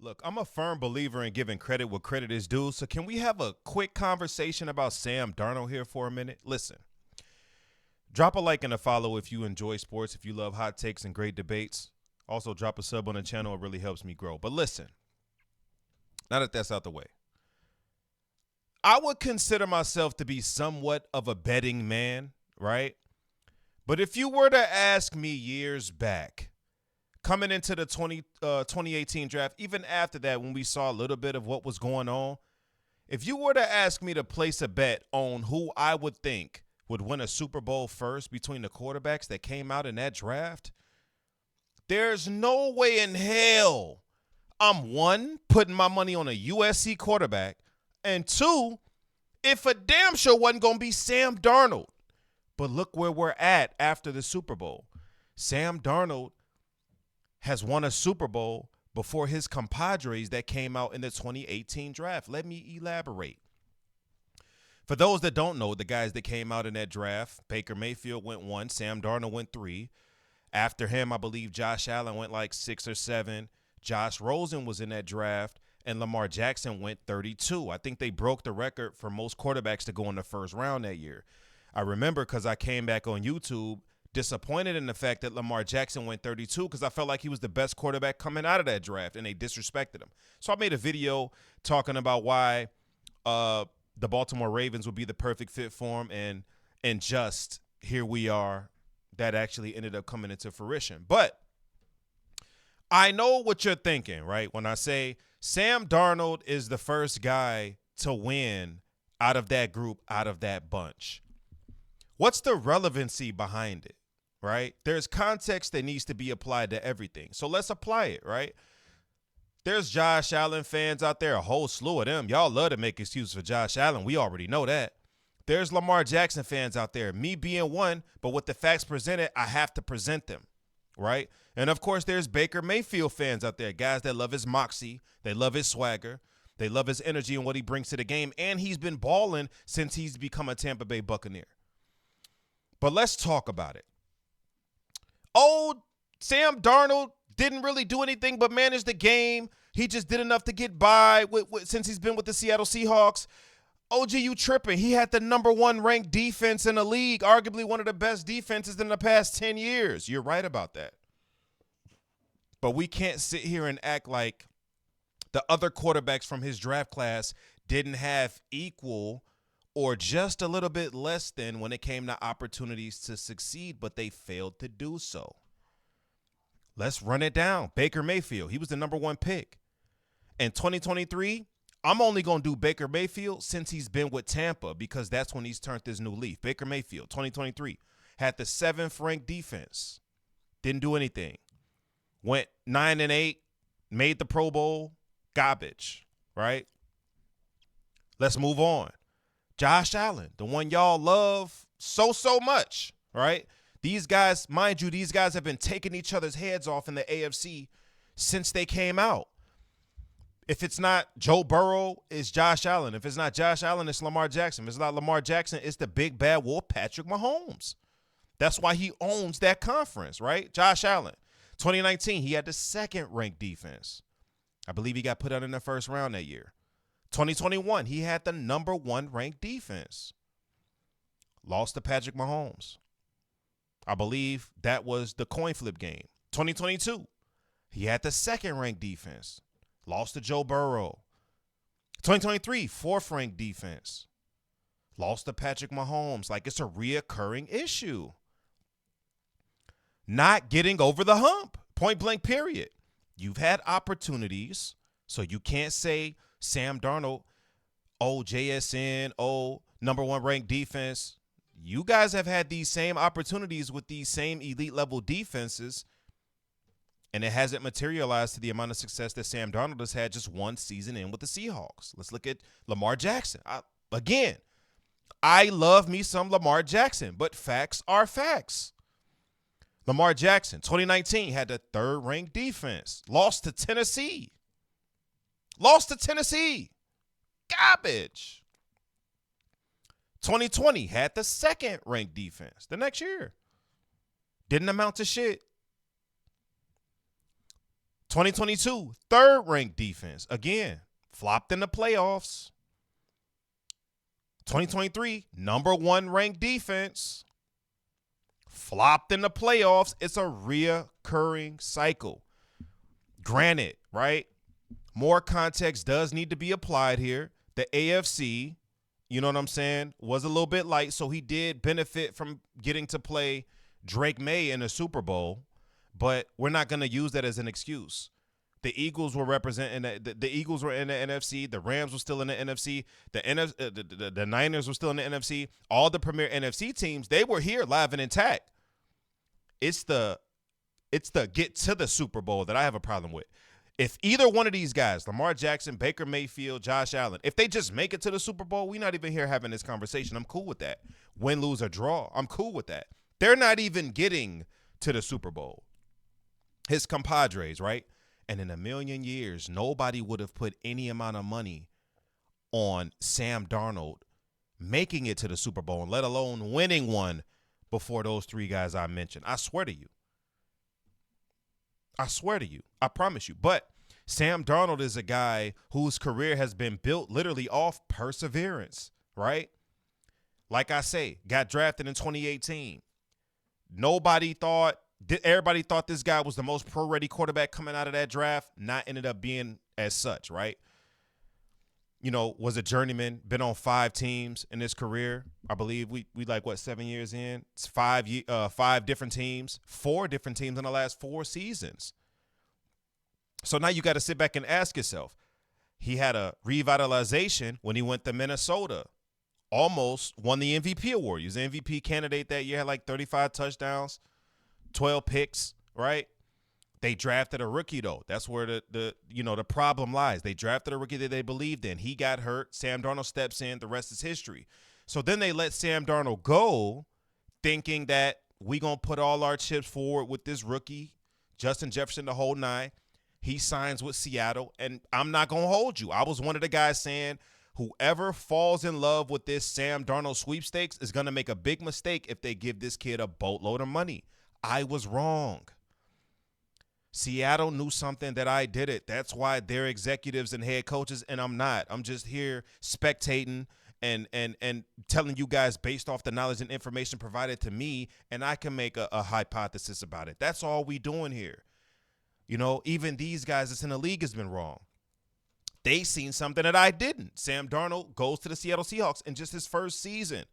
Look, I'm a firm believer in giving credit where credit is due. So can we have a quick conversation about Sam Darnold here for a minute? Listen, drop a like and a follow if you enjoy sports, if you love hot takes and great debates. Also, drop a sub on the channel. It really helps me grow. But listen, now that that's out the way, I would consider myself to be somewhat of a betting man, right? But if you were to ask me years back, coming into the 2018 draft, even after that, when we saw a little bit of what was going on, if you were to ask me to place a bet on who I would think would win a Super Bowl first between the quarterbacks that came out in that draft, there's no way in hell I'm, one, putting my money on a USC quarterback, and two, if a damn sure wasn't going to be Sam Darnold. But look where we're at after the Super Bowl. Sam Darnold has won a Super Bowl before his compadres that came out in the 2018 draft. Let me elaborate. For those that don't know, the guys that came out in that draft, Baker Mayfield went 1, Sam Darnold went 3. After him, I believe Josh Allen went like 6 or 7. Josh Rosen was in that draft, and Lamar Jackson went 32. I think they broke the record for most quarterbacks to go in the first round that year. I remember because I came back on YouTube disappointed in the fact that Lamar Jackson went 32 because I felt like he was the best quarterback coming out of that draft, and they disrespected him. So I made a video talking about why the Baltimore Ravens would be the perfect fit for him, and just here we are. That actually ended up coming into fruition. But I know what you're thinking, right? When I say Sam Darnold is the first guy to win out of that group, out of that bunch. What's the relevancy behind it, right? There's context that needs to be applied to everything. So let's apply it, right? There's Josh Allen fans out there, a whole slew of them. Y'all love to make excuses for Josh Allen. We already know that. There's Lamar Jackson fans out there, me being one, but with the facts presented, I have to present them, right? And, of course, there's Baker Mayfield fans out there, guys that love his moxie, they love his swagger, they love his energy and what he brings to the game, and he's been balling since he's become a Tampa Bay Buccaneer. But let's talk about it. Old Sam Darnold didn't really do anything but manage the game. He just did enough to get by since he's been with the Seattle Seahawks. OG, you tripping. He had the #1 ranked defense in the league, arguably one of the best defenses in the past 10 years. You're right about that. But we can't sit here and act like the other quarterbacks from his draft class didn't have equal or just a little bit less than when it came to opportunities to succeed, but they failed to do so. Let's run it down. Baker Mayfield, he was the #1 pick. In 2023, I'm only going to do Baker Mayfield since he's been with Tampa because that's when he's turned this new leaf. Baker Mayfield, 2023, had the 7th ranked defense. Didn't do anything. Went 9-8, made the Pro Bowl. Garbage, right? Let's move on. Josh Allen, the one y'all love so much, right? These guys, mind you, these guys have been taking each other's heads off in the AFC since they came out. If it's not Joe Burrow, it's Josh Allen. If it's not Josh Allen, it's Lamar Jackson. If it's not Lamar Jackson, it's the big bad wolf, Patrick Mahomes. That's why he owns that conference, right? Josh Allen. 2019, he had the 2nd ranked defense. I believe he got put out in the first round that year. 2021, he had the #1 ranked defense. Lost to Patrick Mahomes. I believe that was the coin flip game. 2022, he had the 2nd ranked defense. Lost to Joe Burrow. 2023, 4th ranked defense. Lost to Patrick Mahomes. Like, it's a reoccurring issue. Not getting over the hump. Point blank, period. You've had opportunities, so you can't say Sam Darnold, JSN, #1 ranked defense. You guys have had these same opportunities with these same elite level defenses, and it hasn't materialized to the amount of success that Sam Darnold has had just one season in with the Seahawks. Let's look at Lamar Jackson. Again, I love me some Lamar Jackson, but facts are facts. Lamar Jackson, 2019, had the 3rd ranked defense. Lost to Tennessee. Garbage. 2020, had the 2nd ranked defense the next year. Didn't amount to shit. 2022, third-ranked defense. Again, flopped in the playoffs. 2023, number one ranked defense. Flopped in the playoffs. It's a reoccurring cycle. Granted, right? More context does need to be applied here. The AFC, you know what I'm saying, was a little bit light, so he did benefit from getting to play Drake May in a Super Bowl, but we're not going to use that as an excuse. The Eagles were representing the Eagles were in the NFC. The Rams were still in the NFC. The Niners were still in the NFC. All the premier NFC teams, they were here live and intact. It's the get to the Super Bowl that I have a problem with. If either one of these guys, Lamar Jackson, Baker Mayfield, Josh Allen, if they just make it to the Super Bowl, we're not even here having this conversation. I'm cool with that. Win, lose, or draw, I'm cool with that. They're not even getting to the Super Bowl. His compadres, right? And in a million years, nobody would have put any amount of money on Sam Darnold making it to the Super Bowl, let alone winning one before those three guys I mentioned. I swear to you. I promise you. But Sam Darnold is a guy whose career has been built literally off perseverance, right? Like I say, got drafted in 2018. Everybody thought this guy was the most pro-ready quarterback coming out of that draft. Not ended up being as such, right? You know, was a journeyman, been on 5 teams in his career. I believe we 7 years in? It's 5 different teams, 4 different teams in the last 4 seasons. So now you got to sit back and ask yourself, he had a revitalization when he went to Minnesota. Almost won the MVP award. He was the MVP candidate that year, had like 35 touchdowns, 12 picks, right? They drafted a rookie, though. That's where the problem lies. They drafted a rookie that they believed in. He got hurt. Sam Darnold steps in. The rest is history. So then they let Sam Darnold go, thinking that we going to put all our chips forward with this rookie, Justin Jefferson, the whole 9. He signs with Seattle, and I'm not going to hold you. I was one of the guys saying whoever falls in love with this Sam Darnold sweepstakes is going to make a big mistake if they give this kid a boatload of money. I was wrong. Seattle knew something that I didn't. That's why they're executives and head coaches, and I'm not. I'm just here spectating and telling you guys based off the knowledge and information provided to me, and I can make a hypothesis about it. That's all we doing here. You know, even these guys that's in the league has been wrong. They seen something that I didn't. Sam Darnold goes to the Seattle Seahawks in just his first season.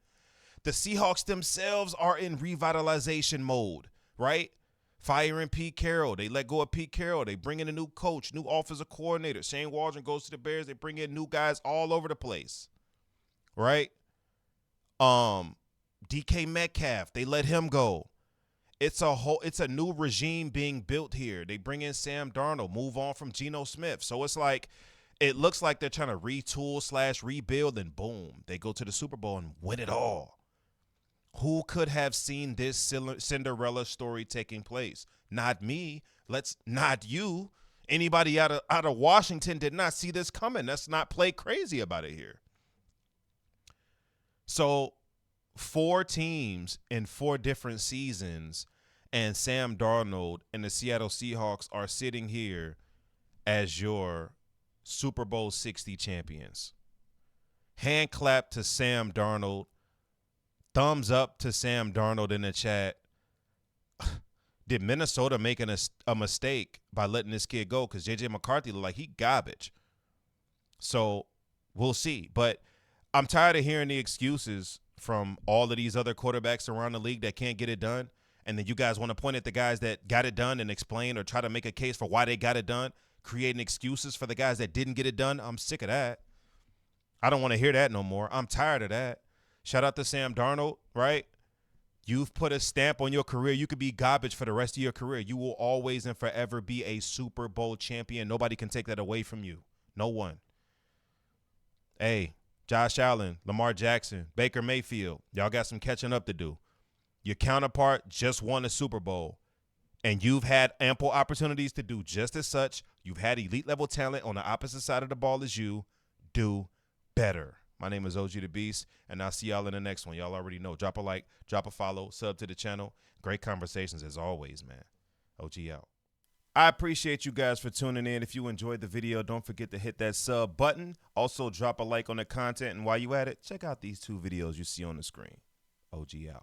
The Seahawks themselves are in revitalization mode, right? Firing Pete Carroll. They let go of Pete Carroll. They bring in a new coach, new offensive coordinator. Shane Waldron goes to the Bears. They bring in new guys all over the place, right? DK Metcalf, they let him go. It's a new regime being built here. They bring in Sam Darnold, move on from Geno Smith. So it's like, it looks like they're trying to retool / rebuild, and boom, they go to the Super Bowl and win it all. Who could have seen this Cinderella story taking place? Not me. Not you. Anybody out of Washington did not see this coming. Let's not play crazy about it here. So 4 teams in 4 different seasons, and Sam Darnold and the Seattle Seahawks are sitting here as your Super Bowl 60 champions. Hand clap to Sam Darnold. Thumbs up to Sam Darnold in the chat. Did Minnesota make a mistake by letting this kid go? Because J.J. McCarthy looked like he garbage. So we'll see. But I'm tired of hearing the excuses from all of these other quarterbacks around the league that can't get it done. And then you guys want to point at the guys that got it done and explain or try to make a case for why they got it done, creating excuses for the guys that didn't get it done. I'm sick of that. I don't want to hear that no more. I'm tired of that. Shout out to Sam Darnold, right? You've put a stamp on your career. You could be garbage for the rest of your career. You will always and forever be a Super Bowl champion. Nobody can take that away from you. No one. Hey, Josh Allen, Lamar Jackson, Baker Mayfield, y'all got some catching up to do. Your counterpart just won a Super Bowl, and you've had ample opportunities to do just as such. You've had elite level talent on the opposite side of the ball as you. Do better. My name is OG the Beast, and I'll see y'all in the next one. Y'all already know. Drop a like, drop a follow, sub to the channel. Great conversations as always, man. OG out. I appreciate you guys for tuning in. If you enjoyed the video, don't forget to hit that sub button. Also, drop a like on the content. And while you at it, check out these 2 videos you see on the screen. OG out.